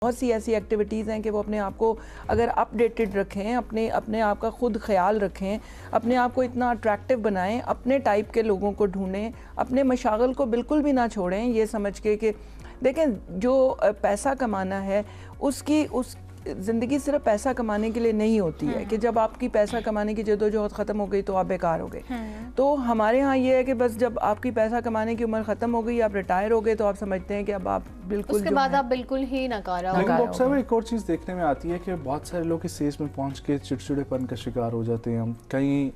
बहुत सी ऐसी एक्टिविटीज़ हैं कि वो अपने आप को अगर अपडेटेड रखें, अपने आप का खुद ख्याल रखें, अपने आप को इतना अट्रैक्टिव बनाएं, अपने टाइप के लोगों को ढूंढें, अपने मशागल को बिल्कुल भी ना छोड़ें, ये समझ के कि देखें जो पैसा कमाना है उस ज़िंदगी सिर्फ पैसा कमाने के लिए नहीं होती है कि जब आपकी पैसा कमाने की जद्दोजहद ख़त्म हो गई तो आप बेकार हो गए। तो हमारे यहाँ ये है कि बस जब आपकी पैसा कमाने की उम्र ख़त्म हो गई, आप रिटायर हो गए, तो आप समझते हैं कि अब आप बिल्कुल उसके बाद आप बिल्कुल ही नकारा हो। लेकिन डॉक्टर साहब एक और चीज़ देखने में आती है कि बहुत सारे लोग इस एज में पहुँच के चिड़चिड़ेपन का शिकार हो जाते हैं। कई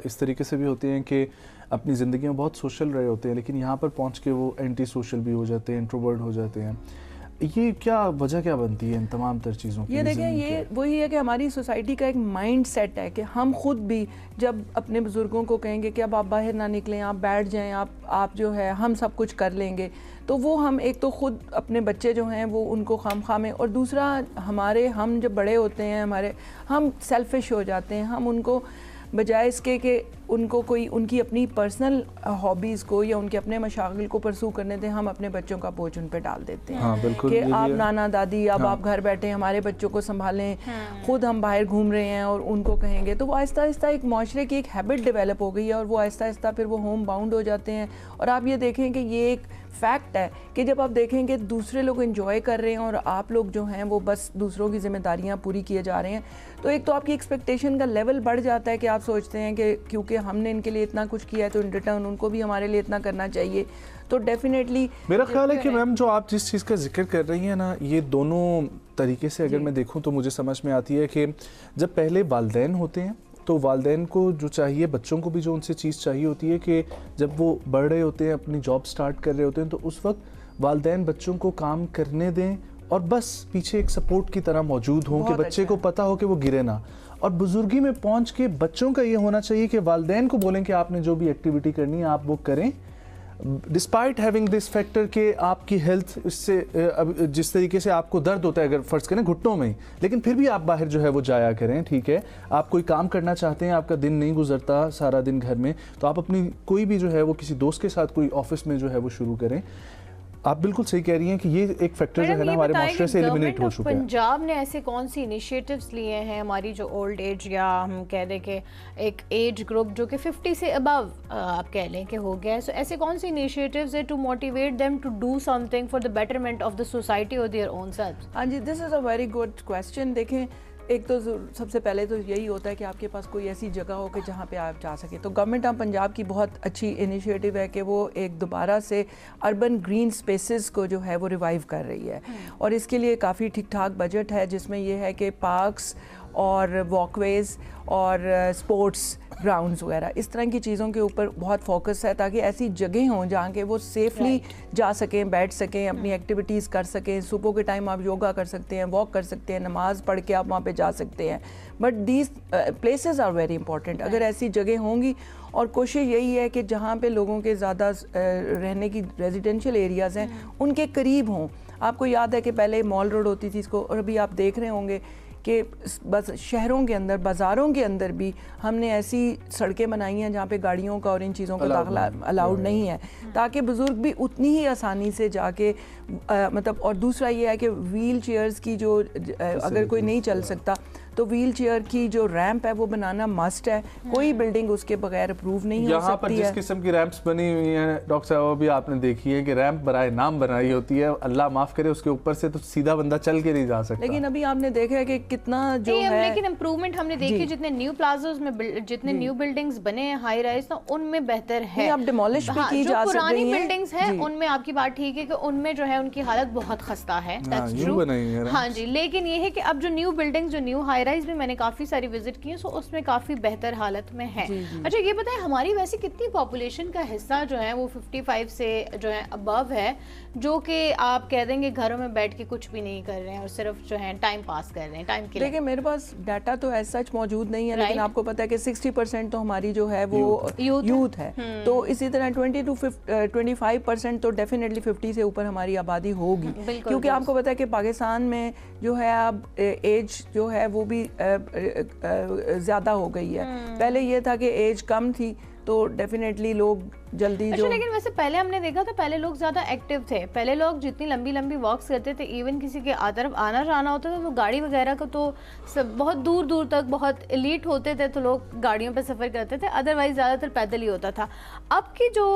इस तरीके से भी होते हैं कि अपनी ज़िंदगी में बहुत सोशल रहे होते हैं, लेकिन यहाँ पर पहुँच के वो एंटी सोशल भी हो जाते हैं, इंट्रोवर्ट हो जाते हैं। ये क्या वजह क्या बनती है इन तमाम तर चीज़ों की? ये देखें, ये वही है कि हमारी सोसाइटी का एक माइंड सेट है कि हम खुद भी जब अपने बुज़ुर्गों को कहेंगे कि अब आप बाहर ना निकलें, आप बैठ जाएं, आप जो है हम सब कुछ कर लेंगे, तो वो हम एक तो खुद अपने बच्चे जो हैं वो उनको खामखा में, और दूसरा हम जब बड़े होते हैं हम सेल्फिश हो जाते हैं। हम उनको बजाय इसके कि उनको कोई उनकी अपनी पर्सनल हॉबीज़ को या उनके अपने मशागिल को परसू करने दें, हम अपने बच्चों का बोझ उन पे डाल देते हैं। हाँ, बिल्कुल, कि आप नाना दादी अब आप घर बैठे हमारे बच्चों को संभालें, खुद हम बाहर घूम रहे हैं और उनको कहेंगे, तो वो आहिस्ता आहिस्ता एक माशरे की एक हैबिट डेवलप हो गई है और वो आहिस्ता आहिस्ता फिर वो होम बाउंड हो जाते हैं। और आप ये देखें कि ये एक फैक्ट है कि जब आप देखेंगे दूसरे लोग एंजॉय कर रहे हैं और आप लोग जो हैं वो बस दूसरों की जिम्मेदारियां पूरी किए जा रहे हैं, तो एक तो आपकी एक्सपेक्टेशन का लेवल बढ़ जाता है कि आप सोचते हैं कि क्योंकि हमने इनके लिए इतना कुछ किया है तो इन रिटर्न उनको भी हमारे लिए इतना करना चाहिए। तो डेफिनेटली मेरा ख्याल है कि मैम जो आप जिस चीज़ का जिक्र कर रही हैं ना, ये दोनों तरीके से अगर मैं देखूं तो मुझे समझ में आती है कि जब पहले वालिदैन होते हैं तो वालिदैन को जो चाहिए, बच्चों को भी जो उनसे चीज़ चाहिए होती है कि जब वो बढ़ रहे होते हैं, अपनी जॉब स्टार्ट कर रहे होते हैं, तो उस वक्त वालिदैन बच्चों को काम करने दें और बस पीछे एक सपोर्ट की तरह मौजूद हों कि बच्चे को पता हो कि वो गिरे ना। और बुजुर्गी में पहुंच के बच्चों का ये होना चाहिए कि वालिदैन को बोलें कि आपने जो भी एक्टिविटी करनी है आप वो करें, डिस्पाइट हैविंग दिस फैक्टर के आपकी हेल्थ इससे अब जिस तरीके से आपको दर्द होता है, अगर फ़र्ज़ करें घुटनों में, लेकिन फिर भी आप बाहर जो है वो जाया करें। ठीक है, आप कोई काम करना चाहते हैं, आपका दिन नहीं गुजरता सारा दिन घर में, तो आप अपनी कोई भी जो है वो किसी दोस्त के साथ कोई ऑफिस में जो है वो शुरू करें। आप बिल्कुल सही कह रही हैं कि ये एक फैक्टर जो है ना हमारे माशरे से एलिमिनेट हो चुका है। पंजाब ने ऐसे कौन सी इनिशिएटिव्स लिए हैं हमारी जो ओल्ड एज, या हम कह दें कि एक एज ग्रुप जो कि 50 से अबव आप कह लें कि हो गया है, सो ऐसे कौन सी इनिशिएटिव्स है to motivate them to do something for the betterment of the society और देयर ओन सेल्व्स? हाँ जी, this is a very good question. देखें, एक तो सबसे पहले तो यही होता है कि आपके पास कोई ऐसी जगह हो कि जहाँ पे आप जा सकें। तो गवर्नमेंट ऑफ पंजाब की बहुत अच्छी इनिशिएटिव है कि वो एक दोबारा से अर्बन ग्रीन स्पेसेस को जो है वो रिवाइव कर रही है, और इसके लिए काफ़ी ठीक ठाक बजट है, जिसमें ये है कि पार्क्स और वॉकवेज़ और स्पोर्ट्स ग्राउंड्स वगैरह इस तरह की चीज़ों के ऊपर बहुत फोकस है, ताकि ऐसी जगह हों जहाँ के वो सेफली जा सकें, बैठ सकें, अपनी एक्टिविटीज़ कर सकें। सुबह के टाइम आप योगा कर सकते हैं, वॉक कर सकते हैं, नमाज पढ़ के आप वहाँ पे जा सकते हैं। But these places are very important. अगर ऐसी जगह होंगी, और कोशिश यही है कि जहाँ पे लोगों के ज़्यादा रहने की रेजिडेंशियल एरियाज़ हैं उनके करीब हों। आपको याद है कि पहले मॉल रोड होती थी इसको, और अभी आप देख रहे होंगे कि बस शहरों के अंदर, बाज़ारों के अंदर भी हमने ऐसी सड़कें बनाई हैं जहाँ पे गाड़ियों का और इन चीज़ों का दाखिला अलाउड नहीं है, ताकि बुज़ुर्ग भी उतनी ही आसानी से जाके मतलब। और दूसरा ये है कि व्हील चेयर्स की जो अगर कोई नहीं चल सकता तो व्हील चेयर की जो रैंप है वो बनाना मस्ट है। कोई बिल्डिंग उसके बगैर अप्रूव नहीं हो सकती है। यहाँ पर जिस किस्म की रैंप्स बनी हुई हैं डॉक्टर साहब, भी आपने देखी है कि रैंप बराए नाम बनाई होती है, अल्लाह माफ़ करे, उसके ऊपर से तो सीधा बंदा चल के नहीं जा सकता। लेकिन अभी आपने देखा है कि कितना जो है, लेकिन इम्प्रूवमेंट हमने देखी, जितने न्यू प्लाजास में जितने न्यू बिल्डिंग्स बने हैं हाई राइज, तो उनमें बेहतर है। अब डिमोलिश भी की जा सकती है। पुरानी बिल्डिंग्स हैं उनमें आपकी बात ठीक है कि उनमें जो है उनकी हालत बहुत खस्ता है, हाँ जी। लेकिन ये है कि अब जो न्यू बिल्डिंग्स, जो न्यू हाई राइज में मैंने काफ़ी सारी विजिट की है, सो उसमें काफ़ी बेहतर हालत में है। अच्छा, ये बताएं हमारी वैसे कितनी पॉपुलेशन का हिस्सा जो है वो 55 से जो है अबव है, जो कि आप कह देंगे घरों में बैठ के कुछ भी नहीं कर रहे हैं और सिर्फ जो है टाइम पास कर रहे हैं, टाइम के लिए? देखिए, मेरे पास डाटा तो ऐसा सच मौजूद नहीं है, लेकिन आपको पता है कि 60% तो हमारी जो है वो यूथ है। तो इसी तरह 20 to 25% तो डेफिनेटली 50 से ऊपर हमारी आबादी होगी, क्योंकि आपको पता है कि पाकिस्तान में जो है अब एज जो है वो भी ज़्यादा हो गई है। पहले ये था कि एज कम थी तो डेफिनेटली लोग जल्दी जो। लेकिन वैसे पहले हमने देखा था, पहले लोग ज़्यादा एक्टिव थे, पहले लोग जितनी लंबी लंबी वॉक्स करते थे, इवन किसी के तरफ आना जाना होता था तो गाड़ी वगैरह का तो सब बहुत दूर दूर तक बहुत एलीट होते थे तो लोग गाड़ियों पे सफ़र करते थे, अदरवाइज ज़्यादातर पैदल ही होता था। अब की जो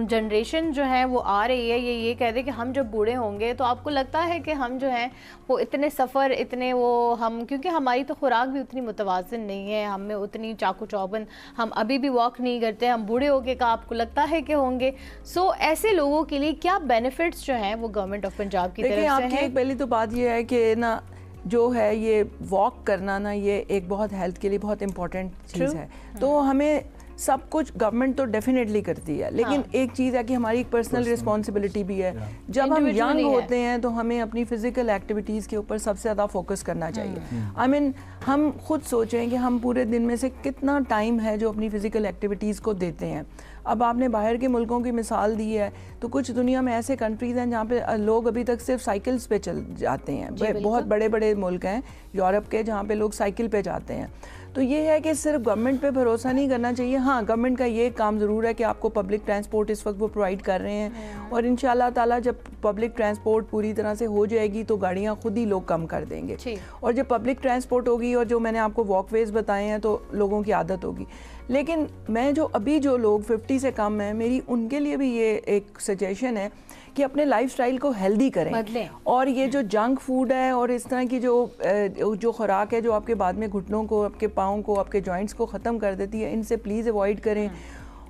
जनरेशन जो है वो आ रही है, ये कह दे कि हम जब बूढ़े होंगे तो आपको लगता है कि हम जो है वो इतने सफ़र इतने वो हम, क्योंकि हमारी तो खुराक भी उतनी मुतवाज़िन नहीं है, हम में उतनी चाकू चौबंद, हम अभी भी वॉक नहीं करते, हम बूढ़े होके का आपको लगता है कि होंगे। सो ऐसे लोगों के लिए क्या बेनिफिट्स जो हैं वो गवर्नमेंट ऑफ पंजाब की तरफ से हैं? पहली तो बात ये है कि ना जो है ये वॉक करना ना ये एक बहुत हेल्थ के लिए बहुत इम्पोर्टेंट चीज़ है। तो हमें सब कुछ गवर्नमेंट तो डेफिनेटली करती है, लेकिन एक चीज़ है कि हमारी एक पर्सनल रिस्पॉन्सिबिलिटी भी है। जब हम यंग होते हैं तो हमें अपनी फिजिकल एक्टिविटीज़ के ऊपर सबसे ज़्यादा फोकस करना चाहिए। आई मीन हम खुद सोचें कि हम पूरे दिन में से कितना टाइम है जो अपनी फिजिकल एक्टिविटीज़ को देते हैं। अब आपने बाहर के मुल्कों की मिसाल दी है, तो कुछ दुनिया में ऐसे कंट्रीज़ हैं जहाँ पे लोग अभी तक सिर्फ साइकिल्स पे चल जाते हैं। बहुत बड़े बड़े मुल्क हैं यूरोप के जहाँ पे लोग साइकिल पे जाते हैं। तो ये है कि सिर्फ गवर्नमेंट पे भरोसा नहीं करना चाहिए। हाँ, गवर्नमेंट का ये काम ज़रूर है कि आपको पब्लिक ट्रांसपोर्ट इस वक्त वो प्रोवाइड कर रहे हैं, और इंशाल्लाह ताला जब पब्लिक ट्रांसपोर्ट पूरी तरह से हो जाएगी तो गाड़ियाँ खुद ही लोग कम कर देंगे, और जब पब्लिक ट्रांसपोर्ट होगी और जो मैंने आपको वॉकवेज बताए हैं तो लोगों की आदत होगी। लेकिन मैं जो लोग 50 से कम हैं, मेरी उनके लिए भी ये एक सजेशन है कि अपने लाइफस्टाइल को हेल्दी करें, और ये जो जंक फूड है और इस तरह की जो खुराक है जो आपके बाद में घुटनों को, आपके पाँव को, आपके जॉइंट्स को ख़त्म कर देती है, इनसे प्लीज़ अवॉइड करें।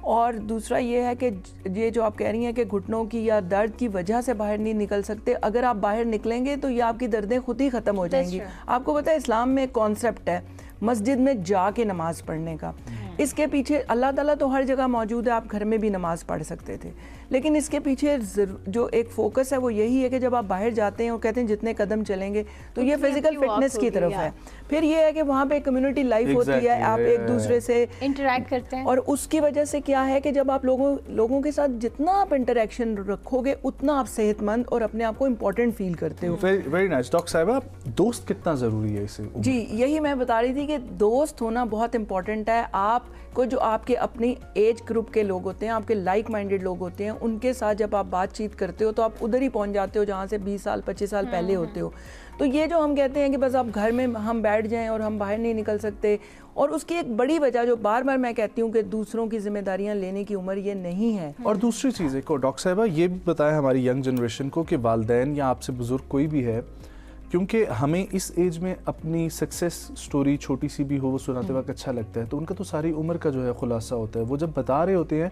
और दूसरा ये है कि ये जो आप कह रही हैं कि घुटनों की या दर्द की वजह से बाहर नहीं निकल सकते, अगर आप बाहर निकलेंगे तो ये आपकी दर्दें खुद ही ख़त्म हो जाएंगी। आपको पता है इस्लाम में एक कॉन्सेप्ट है मस्जिद में जाके नमाज़ पढ़ने का। इसके पीछे अल्लाह ताला तो हर जगह मौजूद है, आप घर में भी नमाज़ पढ़ सकते थे, लेकिन इसके पीछे जो एक फोकस है वो यही है कि जब आप बाहर जाते हैं और कहते हैं जितने कदम चलेंगे तो ये फिजिकल फिटनेस की तरफ है। फिर ये है कि वहाँ पे कम्युनिटी लाइफ होती है, आप एक दूसरे से इंटरेक्ट करते हैं, और उसकी वजह से क्या है कि जब आप लोगों के साथ जितना आप इंटरेक्शन रखोगे उतना आप सेहतमंद और अपने आप को इम्पोर्टेंट फील करते हो। Very nice. डॉक्टर साहिबा, दोस्त कितना ज़रूरी है इसे? जी, यही मैं बता रही थी कि दोस्त होना बहुत इंपॉर्टेंट है। आपको जो आपके अपनी एज ग्रुप के लोग होते हैं, आपके लाइक माइंडेड लोग होते हैं, उनके साथ जब आप बातचीत करते हो तो आप उधर ही पहुंच जाते हो जहाँ से 20 साल 25 साल पहले होते हो। तो ये जो हम कहते हैं कि बस आप घर में हम बैठ जाएं और हम बाहर नहीं निकल सकते, और उसकी एक बड़ी वजह जो बार बार मैं कहती हूँ कि दूसरों की जिम्मेदारियाँ लेने की उम्र ये नहीं है। और दूसरी चीज़ एक डॉक्टर साहिबा ये भी बताएं हमारी यंग जनरेशन को कि वालिदैन या आपसे बुजुर्ग कोई भी है, क्योंकि हमें इस एज में अपनी सक्सेस स्टोरी छोटी सी भी हो वो सुनाते वक्त अच्छा लगता है, तो उनका तो सारी उम्र का जो है खुलासा होता है। वो जब बता रहे होते हैं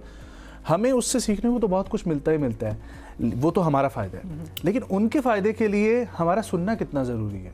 हमें उससे सीखने को तो बहुत कुछ मिलता ही मिलता है, वो तो हमारा फ़ायदा है, लेकिन उनके फ़ायदे के लिए हमारा सुनना कितना ज़रूरी है?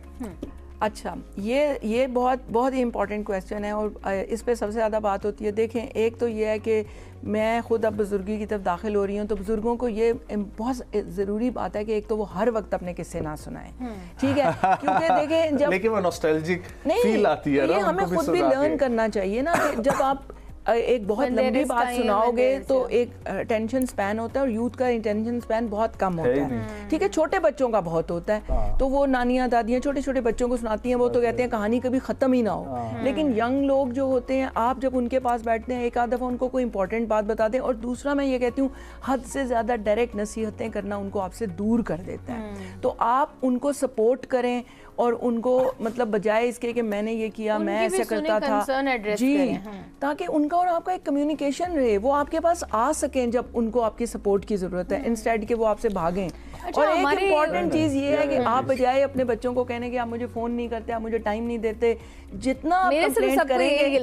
अच्छा, ये बहुत ही इम्पॉर्टेंट क्वेश्चन है, और इस पे सबसे ज़्यादा बात होती है। देखें, एक तो ये है कि मैं खुद अब बुजुर्गी की तरफ दाखिल हो रही हूँ, तो बुजुर्गों को ये बहुत ज़रूरी बात है कि एक तो वो हर वक्त अपने किस्से ना सुनाएं, ठीक है? क्योंकि देखें जब लेकिन वो नॉस्टैल्जिक फील आती है ना, हमें खुद भी लर्न करना चाहिए ना कि जब आप एक बहुत लंबी बात सुनाओगे तो एक अटेंशन स्पैन होता है, और यूथ का अटेंशन स्पैन बहुत कम होता है, ठीक है? छोटे बच्चों का बहुत होता है, तो वो नानियाँ दादियाँ छोटे छोटे बच्चों को सुनाती हैं, वो तो कहते हैं कहानी कभी ख़त्म ही ना हो। लेकिन यंग लोग जो होते हैं, आप जब उनके पास बैठते हैं, एक आध दफ़ा उनको कोई इंपॉर्टेंट बात बता दें, और दूसरा मैं ये कहती हूँ हद से ज़्यादा डायरेक्ट नसीहतें करना उनको आपसे दूर कर देता है। तो आप उनको सपोर्ट करें, और उनको मतलब बजाय इसके कि मैंने ये किया, मैं ऐसा करता था, जी, ताकि उनका और आपका एक कम्युनिकेशन रहे, वो आपके पास आ सकें जब उनको आपकी सपोर्ट की ज़रूरत है, इंस्टेड के वो आपसे भागें। अच्छा, और एक इम्पॉर्टेंट चीज़ ये है कि आप बजाय अपने बच्चों को कहने कि आप मुझे फ़ोन नहीं करते, आप मुझे टाइम नहीं देते, जितना आप कंप्लेंट करेंगे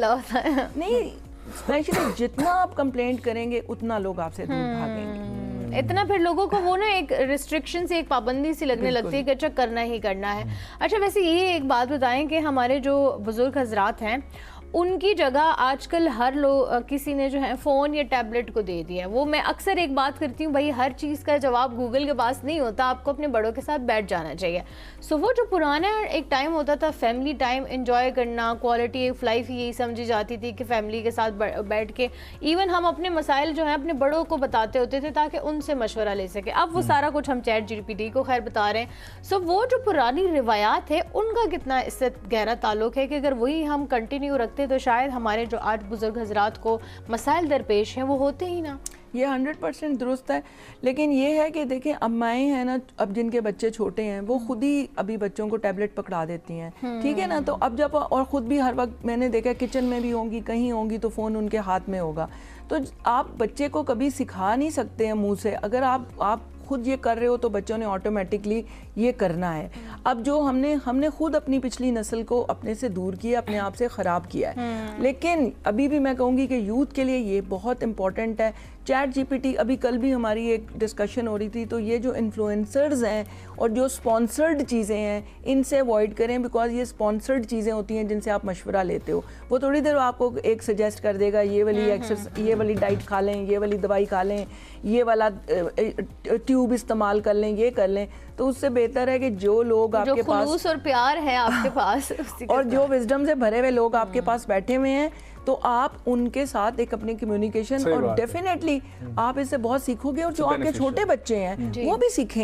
नहीं, स्पेशली जितना आप कंप्लेंट करेंगे उतना लोग आपसे दूर भागेंगे। इतना फिर लोगों को वो ना एक रिस्ट्रिक्शन से, एक पाबंदी सी लगने लगती है कि अच्छा करना ही करना है। अच्छा, वैसे ये एक बात बताएं कि हमारे जो बुजुर्ग हजरात हैं उनकी जगह आजकल हर लोग किसी ने जो है फ़ोन या टैबलेट को दे दिया है। वो मैं अक्सर एक बात करती हूँ, भाई हर चीज़ का जवाब गूगल के पास नहीं होता, आपको अपने बड़ों के साथ बैठ जाना चाहिए। सो वो जो पुराना एक टाइम होता था, फैमिली टाइम एंजॉय करना, क्वालिटी ऑफ लाइफ यही समझी जाती थी कि फैमिली के साथ बैठ के इवन हम अपने मसाइल जो हैं अपने बड़ों को बताते होते थे ताकि उनसे मशवरा ले सके। अब वो सारा कुछ हम चैट GPT को खैर बता रहे हैं। सो वो जो पुरानी रिवायात है उनका कितना इससे गहरा ताल्लुक है कि अगर वही हम कंटिन्यू रखते तो शायद हमारे जो आज बुजुर्ग हजरात को मसाइल दरपेश हैं वो होते ही ना। ये 100% दुरुस्त है। लेकिन ये है कि देखें अब माएँ हैं ना, अब जिनके बच्चे छोटे हैं वो खुद ही अभी बच्चों को टैबलेट पकड़ा देती हैं, ठीक है ना। तो अब जब और ख़ुद भी हर वक्त मैंने देखा किचन में भी होंगी, कहीं होंगी तो फ़ोन उनके हाथ में होगा। तो आप बच्चे को कभी सिखा नहीं सकते हैं मुँह से। अगर आप खुद ये कर रहे हो तो बच्चों ने ऑटोमेटिकली ये करना है। अब जो हमने खुद अपनी पिछली नस्ल को अपने से दूर किया, अपने आप से ख़राब किया है। लेकिन अभी भी मैं कहूँगी कि यूथ के लिए ये बहुत इम्पॉर्टेंट है। चैट जीपीटी, अभी कल भी हमारी एक डिस्कशन हो रही थी, तो ये जो इन्फ्लुएंसर्स हैं और जो स्पॉन्सर्ड चीज़ें हैं इनसे अवॉइड करें, बिकॉज ये स्पॉन्सर्ड चीज़ें होती हैं जिनसे आप मशवरा लेते हो। वो थोड़ी देर आपको एक सजेस्ट कर देगा, ये वाली एक्सरसाइज, ये वाली डाइट खा लें, ये वाली दवाई खा लें, ये वाला ट्यूब इस्तेमाल कर लें, ये कर लें। तो उससे बेहतर है कि जो लोग आपके पास और प्यार है आपके पास और जो विजडम से भरे हुए लोग आपके पास बैठे हुए हैं, तो आप उनके साथ एक अपनी कम्युनिकेशन, और डेफिनेटली आप इससे बहुत सीखोगे और जो आपके छोटे बच्चे हैं वो भी सीखेंगे।